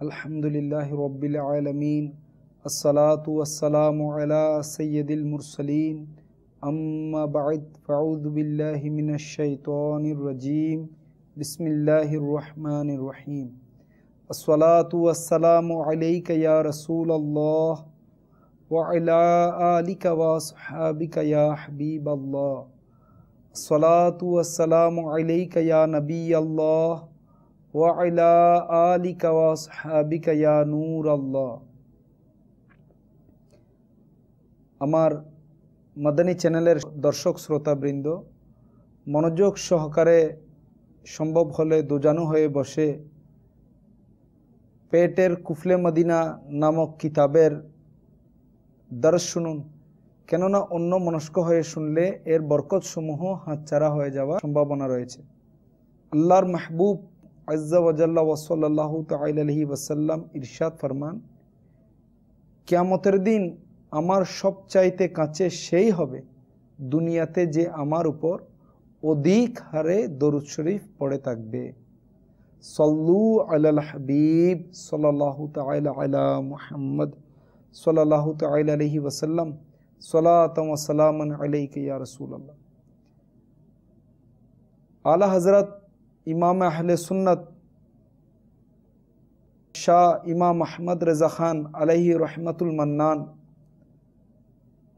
अल्हम्दुलिल्लाहि रब्बिल आलमीन अस्सलातु वस्सलामु अला सय्यदिल मुरसलीन अम्मा बअद फ़अऊज़ु बिल्लाहि मिनश शैतानिर रजीम बिस्मिल्लाहिर रहमानिर रहीम अस्सलातु वस्सलामु अलैका या रसूलल्लाह व अला आलिका व अस्हाबिका या हबीबल्लाह अस्सलातु वस्सलामु अलैका या नबियल्लाह व अला आलिका व अस्हाबिका या नूर अल्लाह। আমার মাদানী চ্যানেলের দর্শক শ্রোতাবৃন্দ, মনোযোগ সহকারে সম্ভব হলে দোজানু হয়ে বসে পেটের কুফলে মদিনা নামক কিতাবের দর্শ শুনুন, কেননা অন্য মনস্ক হয়ে শুনলে এর বরকত সমূহ হাতছাড়া হয়ে যাওয়ার সম্ভাবনা রয়েছে। আল্লাহর মাহবুব আজ্জা ওয়া জাল্লা ওয়া সাল্লাল্লাহু তাআলা আলাইহি ওয়াসাল্লাম ইরশাদ ফরমান, কিয়ামতের দিন আমার সবচাইতে কাছে সেই হবে দুনিয়াতে যে আমার উপর অধিক হারে দরুদ শরীফ পড়ে থাকবে। সল্লু আলাল হাবিব সাল্লাল্লাহু তাআলা আলা মুহাম্মদ সাল্লাল্লাহু তাআলা আলাইহি ওয়াসাল্লাম সালাতাম ওয়া সালামান আলাইকা ইয়া রাসূলুল্লাহ। আলা হযরত ইমাম আহলে সুন্নাত শাহ ইমাম আহমদ রেজা খান আলাইহি রহমাতুল মান্নান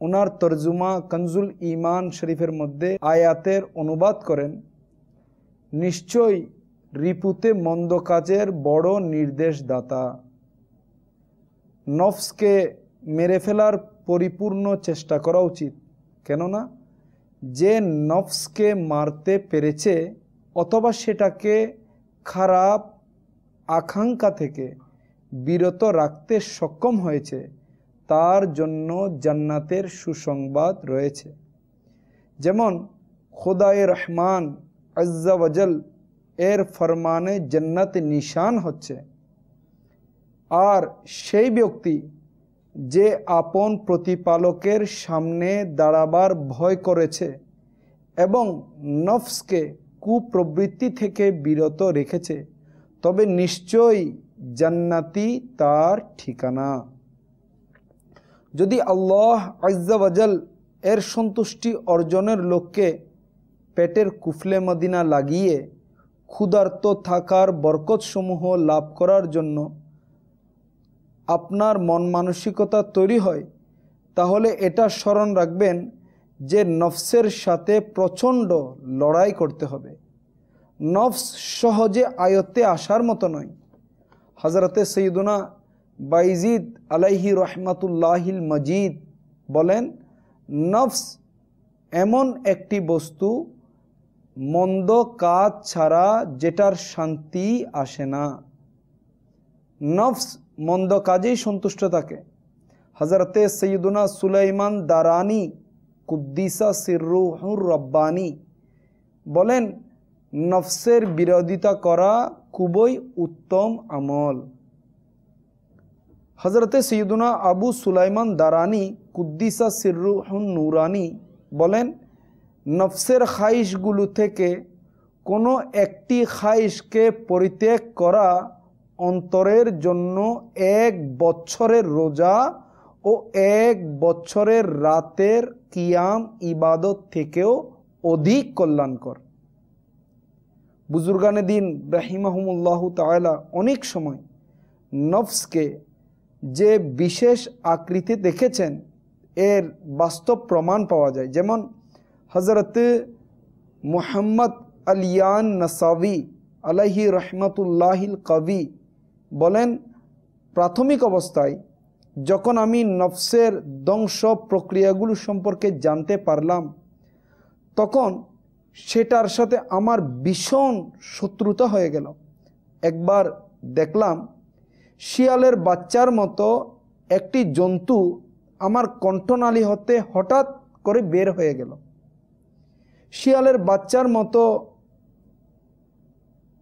ওনার তরজুমা কনজুল ঈমান শরীফের মধ্যে আয়াতের অনুবাদ করেন, নিশ্চয়ই রিপুতে মন্দ কাজের বড় নির্দেশদাতা। নফসকে মেরে ফেলার পরিপূর্ণ চেষ্টা করা উচিত, কেননা যে নফসকে মারতে পেরেছে অথবা সেটাকে খারাপ আকাঙ্ক্ষা থেকে বিরত রাখতে সক্ষম হয়েছে তার জন্য জান্নাতের সুসংবাদ রয়েছে। যেমন খোদায়ে রহমান আজ্জা ওয়াজাল এর ফরমানে জান্নাত নিশান হচ্ছে, আর সেই ব্যক্তি যে আপন প্রতিপালকের সামনে দাঁড়াবার ভয় করেছে এবং নফসকে কুপ্রবৃত্তি থেকে বিরত রেখেছে, তবে নিশ্চয়ই জান্নাতি তার ঠিকানা। যদি আল্লাহ আজ্জা ওয়াজাল এর সন্তুষ্টি অর্জনের লক্ষ্যে পেটের কুফলে মদিনা লাগিয়ে ক্ষুধার্ত থাকার বরকতসমূহ লাভ করার জন্য আপনার মন মানসিকতা তৈরি হয়, তাহলে এটা স্মরণ রাখবেন যে নফসের সাথে প্রচণ্ড লড়াই করতে হবে। নফস সহজে আয়ত্তে আসার মতো নয়। হযরতে সৈয়দুনা বাইজিদ আলাইহি রহমাতুল্লাহিল মজিদ বলেন, নফস এমন একটি বস্তু মন্দ কাজ ছাড়া যেটার শান্তি আসে না। নফস মন্দ কাজেই সন্তুষ্ট থাকে। হযরতে সৈয়দুনা সুলাইমান দারানি কুদ্দিসা সিররুহুর রব্বানি বলেন, নফসের বিরোধিতা করা খুবই উত্তম আমল। হযরতে সৈয়দুনা আবু সুলাইমান দারানি কুদ্দিসা সিররুহুন নুরানি বলেন, নফসের খাইশগুলো থেকে কোনো একটি খাইশকে পরিত্যাগ করা অন্তরের জন্য 1 বছরের রোজা ও 1 বছরের রাতের কিয়াম ইবাদত থেকেও অধিক কল্যাণকর। বুজুর্গানে দিন রাহিমাহুমুল্লাহু তাআলা অনেক সময় নফসকে যে বিশেষ আকৃতি দেখেছেন এর বাস্তব প্রমাণ পাওয়া যায়। যেমন হযরত মুহাম্মদ আলিয়ান নাসাবি আলাইহি রহমাতুল্লাহিল কবি বলেন, প্রাথমিক অবস্থায় যখন আমি নফসের ধ্বংস প্রক্রিয়াগুলো সম্পর্কে জানতে পারলাম, তখন সেটার সাথে আমার ভীষণ শত্রুতা হয়ে গেল। একবার দেখলাম শিয়ালের বাচ্চার মতো একটি জন্তু আমার কণ্ঠনালী হতে হঠাৎ করে বের হয়ে গেল। শিয়ালের বাচ্চার মতো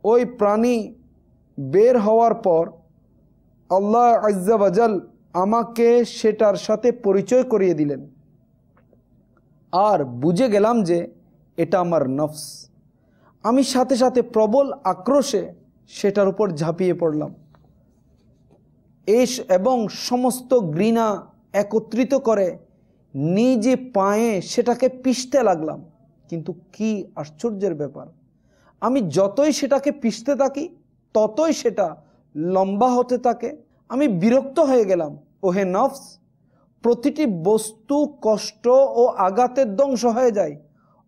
ওই প্রাণী বের হওয়ার পর আল্লাহ আজ্জা ওয়াজাল আমাকে সেটার সাথে পরিচয় করিয়ে দিলেন, আর বুঝে গেলাম যে এটা আমার নফস। আমি সাথে সাথে প্রবল আক্রোশে সেটার উপর ঝাঁপিয়ে পড়লাম। এবং সমস্ত ঘৃণা একত্রিত করে নিজে পায়ে সেটাকে পিষতে লাগলাম। কিন্তু কি আশ্চর্যের ব্যাপার, আমি যতই সেটাকে পিষতে থাকি ততই সেটা লম্বা হতে থাকে। আমি বিরক্ত হয়ে গেলাম। ওহে নফস, প্রতিটি বস্তু কষ্ট ও আঘাতের ধ্বংস হয়ে যায়,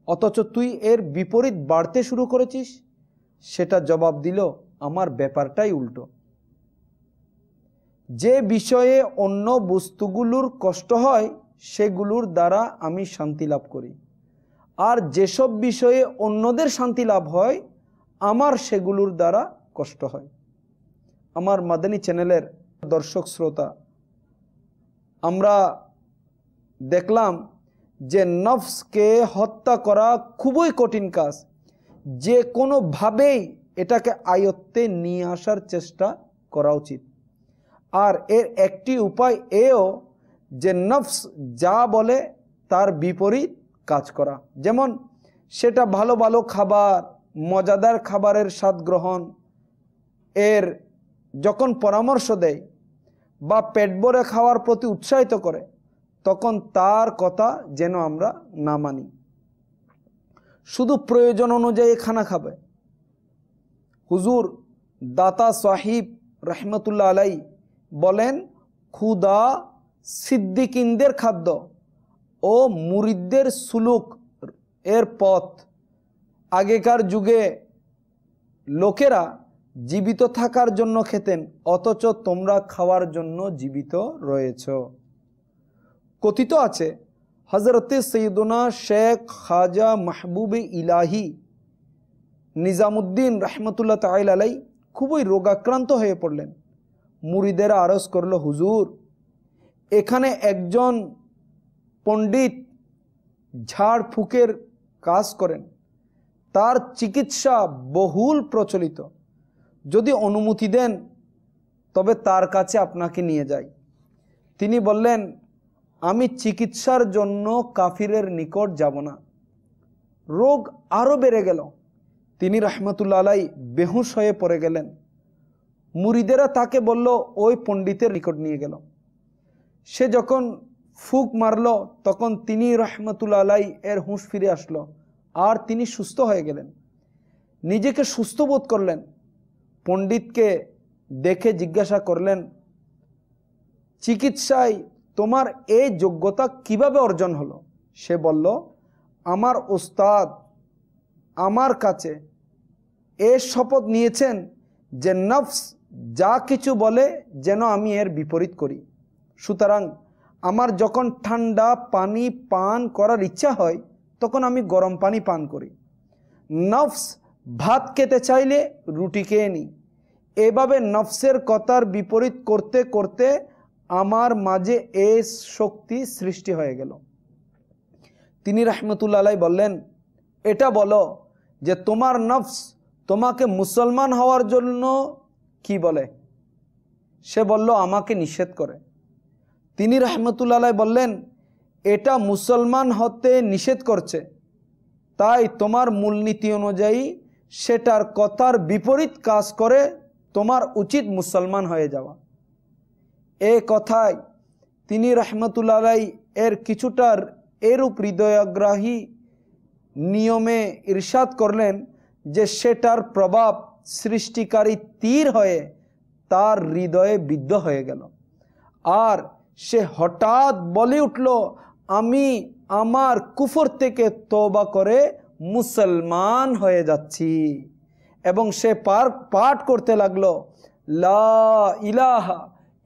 অথচ তুই এর বিপরীত বাড়তে শুরু করেছিস। সেটা জবাব দিল, আমার ব্যাপারটাই উল্টো। যে বিষয়ে অন্য বস্তুগুলোর কষ্ট হয় সেগুলোর দ্বারা আমি শান্তি লাভ করি, আর যেসব বিষয়ে অন্যদের শান্তি লাভ হয় আমার সেগুলোর দ্বারা কষ্ট হয়। আমার মাদানী চ্যানেলের দর্শক শ্রোতা, আমরা দেখলাম যে নফসকে হত্যা করা খুবই কঠিন কাজ। যে কোনোভাবেই এটাকে আয়ত্তে নিয়ে আসার চেষ্টা করা উচিত। আর এর একটি উপায় এও যে নফস যা বলে তার বিপরীত কাজ করা। যেমন সেটা ভালো ভালো খাবার, মজাদার খাবারের স্বাদ গ্রহণ এর যখন পরামর্শ দেয় বা পেট ভরে খাওয়ার প্রতি উৎসাহিত করে, তখন তার কথা যেন আমরা না মানি, শুধু প্রয়োজন অনুযায়ী খানা খাবে। হুজুর দাতা সাহিব রহমতুল্লাহ আলাই বলেন, ক্ষুধা সিদ্দিকিনদের খাদ্য ও মুরিদদের সুলুক এর পথ। আগেকার যুগে লোকেরা জীবিত থাকার জন্য খেতেন, অথচ তোমরা খাওয়ার জন্য জীবিত রয়েছ। কথিত আছে হযরতে সৈয়দনা শেখ খাজা মাহবুবে ইলাহি নিজামুদ্দিন রহমতুল্লাহ তাআলা আলাই খুবই রোগাক্রান্ত হয়ে পড়লেন। মুরিদেরা আরজ করল, হুজুর এখানে একজন পণ্ডিত ঝাড় ফুকের কাজ করেন, তার চিকিৎসা বহুল প্রচলিত, যদি অনুমতি দেন তবে তার কাছে আপনাকে নিয়ে যাই। তিনি বললেন, আমি চিকিৎসার জন্য কাফিরের নিকট যাব না। রোগ আরও বেড়ে গেল। তিনি রহমতুল্লাহ আলাই বেহুশ হয়ে পড়ে গেলেন। মুরিদেরা তাকে বলল, ওই পণ্ডিতের নিকট নিয়ে গেল। সে যখন ফুক মারল তখন তিনি রহমতুল্লাহ আলাই এর হুঁশ ফিরে আসলো আর তিনি সুস্থ হয়ে গেলেন, নিজেকে সুস্থ বোধ করলেন। পণ্ডিতকে দেখে জিজ্ঞাসা করলেন, চিকিৎসায় তোমার এই যোগ্যতা কিভাবে অর্জন হলো? সে বলল, আমার ওস্তাদ আমার কাছে এ শপথ নিয়েছেন যে নফস যা কিছু বলে যেন আমি এর বিপরীত করি। সুতরাং আমার যখন ঠান্ডা পানি পান করার ইচ্ছা হয় তখন আমি গরম পানি পান করি। নফস ভাত খেতে চাইলে রুটি খেয়ে নিই। এভাবে নফসের কথার বিপরীত করতে করতে আমার মাঝে এই শক্তি সৃষ্টি হয়ে গেল। তিনি রহমতুল্লাহ আলাই বললেন, এটা বলো যে তোমার নফস তোমাকে মুসলমান হওয়ার জন্য কি বলে? সে বলল, আমাকে নিষেধ করে। তিনি রহমতুল্লাহ আলাই বললেন, এটা মুসলমান হতে নিষেধ করছে, তাই তোমার মূলনীতি অনুযায়ী সেটার কথার বিপরীত কাজ করে তোমার উচিত মুসলমান হয়ে যাওয়া। এ কথায় তিনি রহমতুল্লাহ আলাই এর কিছুটার এরূপ হৃদয়াগ্রাহী নিয়মে ইরশাদ করলেন যে সেটার প্রভাব সৃষ্টিকারী তীর হয়ে তার হৃদয়ে বিদ্ধ হয়ে গেল। আর সে হঠাৎ বলে উঠল, আমি আমার কুফর থেকে তওবা করে মুসলমান হয়ে যাচ্ছি। এবং সে পাঠ করতে লাগলো, লা ইলাহা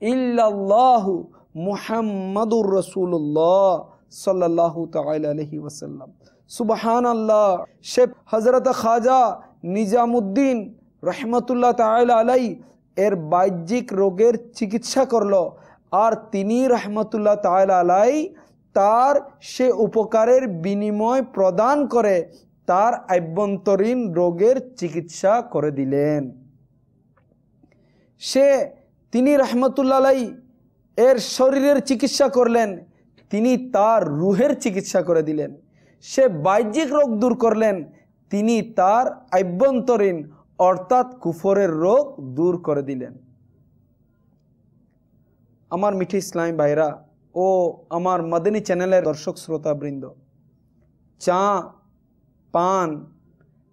ইল্লাল্লাহু মুহাম্মাদুর রাসূলুল্লাহ সাল্লাল্লাহু তাআলা আলাইহি ওয়াসাল্লাম। সুবহানাল্লাহ। সে হযরত খাজা নিজামুদ্দিন রহমতুল্লাহ তাআলা আলাই এর বাহ্যিক রোগের চিকিৎসা করলো, আর তিনি রহমতুল্লাহ তাআলা আলাই তার সে উপকারের বিনিময় প্রদান করে তার আভ্যন্তরীণ রোগের চিকিৎসা করে দিলেন। তিনি রহমতুল্লাহ আলাই এর শরীরের চিকিৎসা করলেন, তিনি তার রুহের চিকিৎসা করে দিলেন। সে বাহ্যিক রোগ দূর করলেন, তিনি তার আভ্যন্তরীণ অর্থাৎ কুফরের রোগ দূর করে দিলেন। আমার মিঠি ইসলামী ভাইরা ও আমার মাদানী চ্যানেলের দর্শক শ্রোতাবৃন্দ, চা পান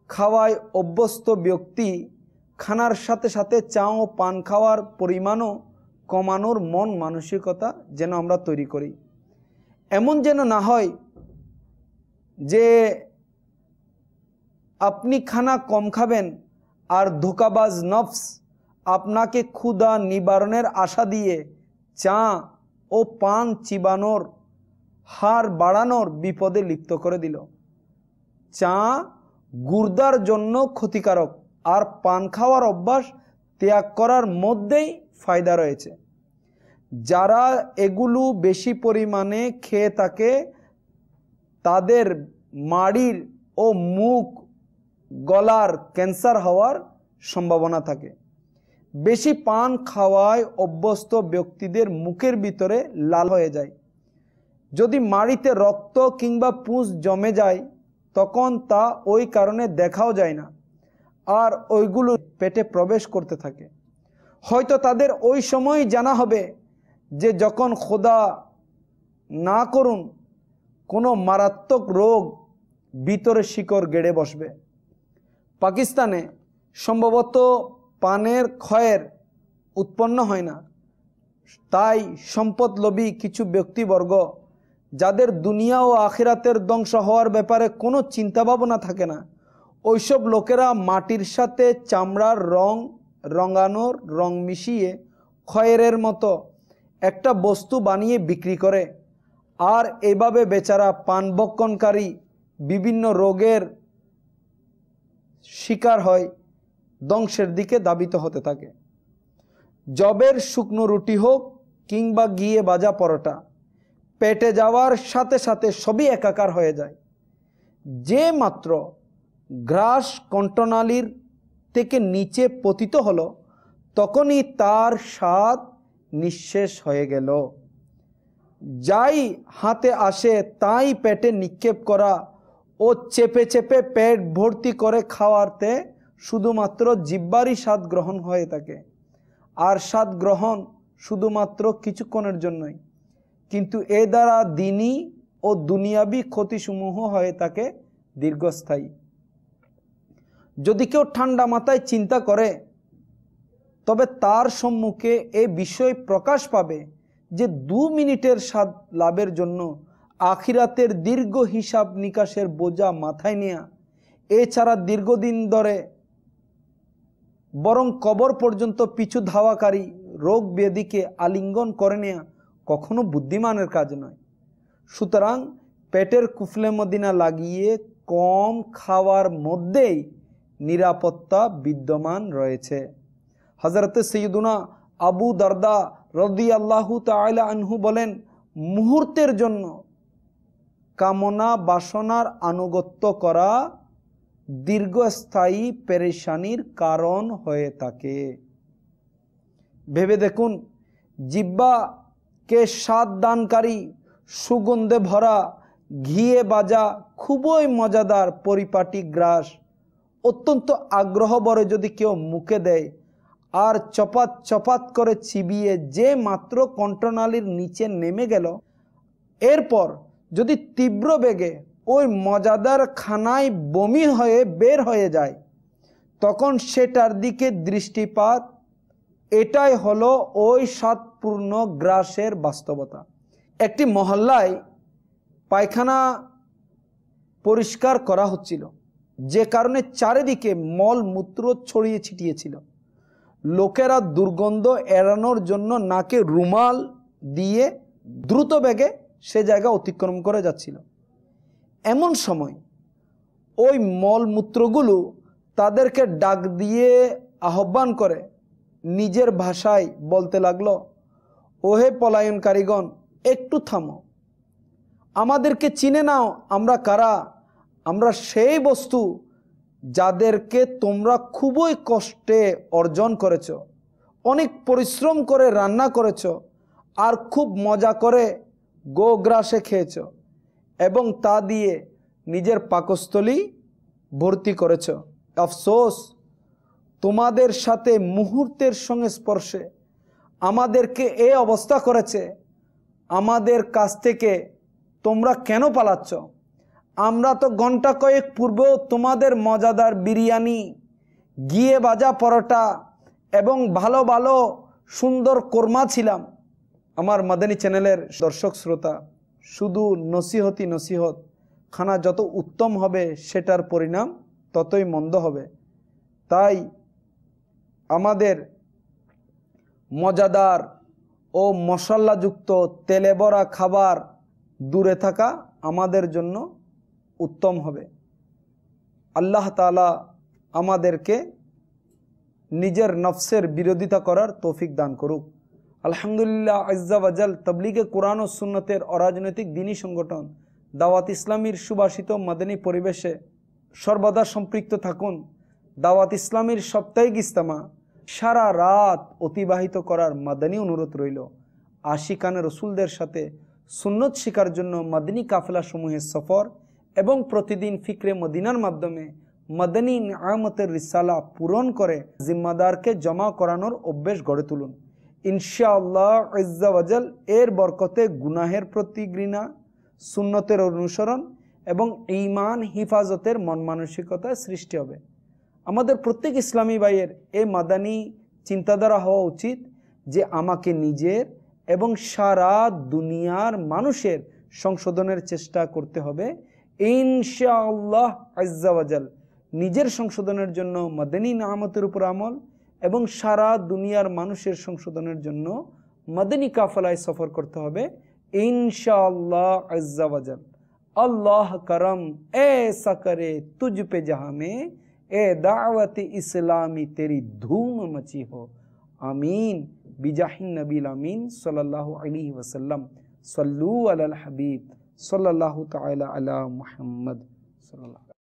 খাওয়ায় অভ্যস্ত ব্যক্তি খানার সাথে সাথে চা ও পান খাওয়ার পরিমাণও কমানোর মন মানসিকতা যেন আমরা তৈরি করি। এমন যেন না হয় যে আপনি খানা কম খাবেন আর ধোঁকাবাজ নফস আপনাকে ক্ষুধা নিবারণের আশা দিয়ে চা ও পান চিবানোর হার বাড়ানোর বিপদে লিপ্ত করে দিল। চা গুর্দার জন্য ক্ষতিকারক, আর পান খাওয়ার অভ্যাস ত্যাগ করার মধ্যেই ফায়দা রয়েছে। যারা এগুলো বেশি পরিমাণে খেয়ে থাকে তাদের মাড়ির ও মুখ গলার ক্যান্সার হওয়ার সম্ভাবনা থাকে। বেশি পান খাওয়ায় অভ্যস্ত ব্যক্তিদের মুখের ভিতরে লাল হয়ে যায়। যদি মাড়িতে রক্ত কিংবা পুঁজ জমে যায় তখন তা ওই কারণে দেখাও যায় না, আর ওইগুলো পেটে প্রবেশ করতে থাকে। হয়তো তাদের ওই সময় জানা হবে যে যখন খোদা না করুন কোনো মারাত্মক রোগ ভিতরে শিকড় গেড়ে বসবে। পাকিস্তানে সম্ভবত পানের ক্ষয়ের উৎপন্ন হয় না, তাই সম্পদলোভী কিছু ব্যক্তিবর্গ যাদের দুনিয়া ও আখিরাতের ধ্বংস হওয়ার ব্যাপারে কোনো চিন্তা ভাবনা থাকে না, ওইসব লোকেরা মাটির সাথে চামড়ার রং রঙানোর রং মিশিয়ে খয়েরের মতো একটা বস্তু বানিয়ে বিক্রি করে, আর এভাবে বেচারা পানভক্ষণকারী বিভিন্ন রোগের শিকার হয়, ধ্বংসের দিকে ধাবিত হতে থাকে। জবের শুকনো রুটি হোক কিংবা ঘিয়ে ভাজা পরোটা পেটে যাওয়ার সাথে সাথে সবই একাকার হয়ে যায়। যে মাত্র গ্রাস কণ্ঠনালীর থেকে নিচে পতিত হলো তখনই তার স্বাদ নিঃশেষ হয়ে গেল। যাই হাতে আসে তাই পেটে নিক্ষেপ করা ও চেপে চেপে পেট ভর্তি করে খাওয়াতে শুধুমাত্র জিহ্বারই স্বাদ গ্রহণ হয়ে থাকে, আর স্বাদ গ্রহণ শুধুমাত্র কিছুক্ষণের জন্যই, কিন্তু এ দ্বারা দিনী ও দুনিয়াবি ক্ষতিসমূহ হয়ে থাকে দীর্ঘস্থায়ী। যদি কেউ ঠান্ডা মাথায় চিন্তা করে তবে তার সম্মুখে এ বিষয় প্রকাশ পাবে যে 2 মিনিটের স্বাদ লাভের জন্য আখিরাতের দীর্ঘ হিসাব নিকাশের বোঝা মাথায় নেয়া, এছাড়া দীর্ঘদিন ধরে বরং কবর পর্যন্ত পিছু ধাওয়াকারী রোগ ব্যাধিকে আলিঙ্গন করে নেয়া কখনো বুদ্ধিমানের কাজ নয়। সুতরাং পেটের কুফলে মদিনা লাগিয়ে কম খাওয়ার মধ্যেই নিরাপত্তা বিদ্যমান রয়েছে। হযরত সৈয়দুনা আবু দারদা রাদিয়াল্লাহু তাআলা আনহু বলেন, মুহূর্তের জন্য কামনা বাসনার আনুগত্য করা দীর্ঘস্থায়ী পেরেশানির কারণ হয়ে থাকে। ভেবে দেখুন, জিহ্বাকে স্বাদ দানকারী সুগন্ধে ভরা ঘিয়ে ভাজা খুবই মজাদার পরিপাটি গ্রাস অত্যন্ত আগ্রহ ভরে যদি কেউ মুখে দেয় আর চপাত চপাত করে চিবিয়ে যে মাত্র কণ্ঠনালীর নিচে নেমে গেল, এরপর যদি তীব্র বেগে ওই মজাদার খানায় বমি হয়ে বের হয়ে যায় তখন সেটার দিকে দৃষ্টিপাত, এটাই হলো ওই স্বাদপূর্ণ গ্রাসের বাস্তবতা। একটি মহল্লায় পায়খানা পরিষ্কার করা হচ্ছিল, যে কারণে চারিদিকে মলমূত্র ছড়িয়ে ছিটিয়েছিল। লোকেরা দুর্গন্ধ এড়ানোর জন্য নাকে রুমাল দিয়ে দ্রুত বেগে সে জায়গা অতিক্রম করে যাচ্ছিল। এমন সময় ওই মলমূত্রগুলো তাদেরকে ডাক দিয়ে আহ্বান করে নিজের ভাষায় বলতে লাগলো, ওহে পলায়নকারীগণ, একটু থামো, আমাদেরকে চিনে নাও, আমরা কারা? আমরা সেই বস্তু যাদেরকে তোমরা খুবই কষ্টে অর্জন করেছ, অনেক পরিশ্রম করে রান্না করেছ, আর খুব মজা করে গোগ্রাসে খেয়েছ এবং তা দিয়ে নিজের পাকস্থলী ভর্তি করেছ। আফসোস, তোমাদের সাথে মুহূর্তের সংস্পর্শে আমাদেরকে এই অবস্থা করেছে, আমাদের কাছ থেকে তোমরা কেন পালাচ্ছ? আমরা তো ঘন্টা কয়েক পূর্বেও তোমাদের মজাদার বিরিয়ানি, ঘিয়ে ভাজা পরোটা এবং ভালো ভালো সুন্দর কোরমা ছিলাম। আমার মাদানী চ্যানেলের দর্শক শ্রোতা, শুধু নসিহত, খানা যত উত্তম হবে সেটার পরিণাম ততই মন্দ হবে। তাই আমাদের মজাদার ও মশলাযুক্ত তেলে ভরা খাবার দূরে থাকা আমাদের জন্য উত্তম হবে। আল্লাহ তাআলা আমাদেরকে নিজের নফসের বিরোধিতা করার তৌফিক দান করুক। আলহামদুলিল্লাহ আজ্জা ওয়াজাল তাবলীগে কোরআন ও সুন্নতের অরাজনৈতিক দ্বীনী সংগঠন দাওয়াত ইসলামীর সুবাসিত মাদানী পরিবেশে সর্বদা সম্পৃক্ত থাকুন। দাওয়াত ইসলামীর সাপ্তাহিক ইজতেমা সারা রাত অতিবাহিত করার মাদানী অনুরোধ রইল। আশিকানে রসুলদের সাথে সুন্নত শিকার জন্য মাদানী কাফেলা সমূহের সফর এবং প্রতিদিন ফিকরে মদিনার মাধ্যমে মাদানী নিয়ামতের রিসালা পূরণ করে জিম্মাদারকে জমা করানোর অভ্যেস গড়ে তুলুন। ইনশাআল্লাহ আজ্জা ওয়াজাল এর বরকতে গুনাহের প্রতি ঘৃণা, সুন্নতের অনুসরণ এবং ঈমান হিফাজতের মন মানসিকতা সৃষ্টি হবে। আমাদের প্রত্যেক ইসলামী ভাইয়ের এই মাদানী চিন্তাধারা হওয়া উচিত যে আমাকে নিজের এবং সারা দুনিয়ার মানুষের সংশোধনের চেষ্টা করতে হবে। ইনশাআল্লাহ আজ্জা ওয়াজাল নিজের সংশোধনের জন্য মাদানী নিয়ামতের উপর আমল এবং সারা দুনিয়ার মানুষের সংশোধনের জন্য মাদানী কাফেলায় সফর করতে হবে ইনশাআল্লাহ আজ্জা ওয়াজাল। अल्लाह करम ऐसा करे तुझ पे जहाँ में ए दावत इस्लामी तेरी धूम मची हो। आमीन बिजाहिन नबील आमीन सल्लल्लाहु अलैहि वसल्लम। सल्लू अलल हबीब सल्लल्लाहु तआला अला मुहम्मद सल्लल्लाहु।